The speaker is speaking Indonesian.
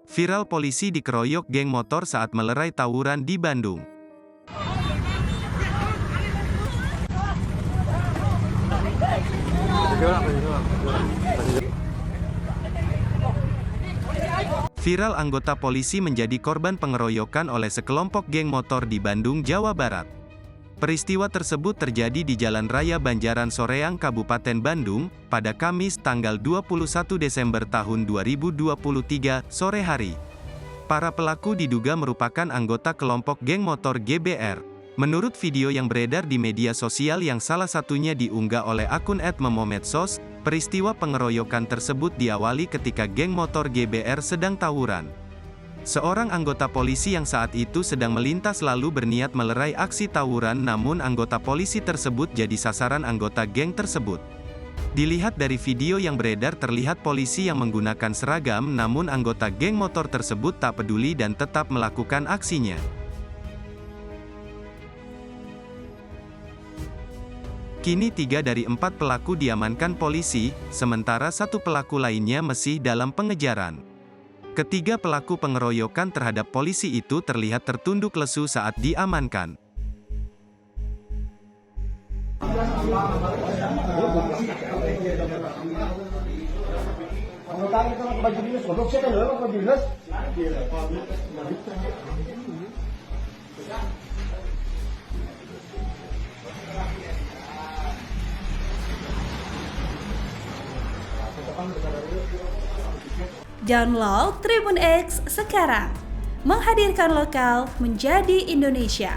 Viral polisi dikeroyok geng motor saat melerai tawuran di Bandung. Viral anggota polisi menjadi korban pengeroyokan oleh sekelompok geng motor di Bandung, Jawa Barat. Peristiwa tersebut terjadi di Jalan Raya Banjaran Soreang, Kabupaten Bandung, pada Kamis tanggal 21 Desember tahun 2023, sore hari. Para pelaku diduga merupakan anggota kelompok geng motor GBR. Menurut video yang beredar di media sosial yang salah satunya diunggah oleh akun @memomedsos, peristiwa pengeroyokan tersebut diawali ketika geng motor GBR sedang tawuran. Seorang anggota polisi yang saat itu sedang melintas lalu berniat melerai aksi tawuran, namun anggota polisi tersebut jadi sasaran anggota geng tersebut. Dilihat dari video yang beredar terlihat polisi yang menggunakan seragam, namun anggota geng motor tersebut tak peduli dan tetap melakukan aksinya. Kini 3 dari 4 pelaku diamankan polisi, sementara 1 pelaku lainnya masih dalam pengejaran. Ketiga pelaku pengeroyokan terhadap polisi itu terlihat tertunduk lesu saat diamankan. Download Tribun X sekarang, menghadirkan lokal menjadi Indonesia.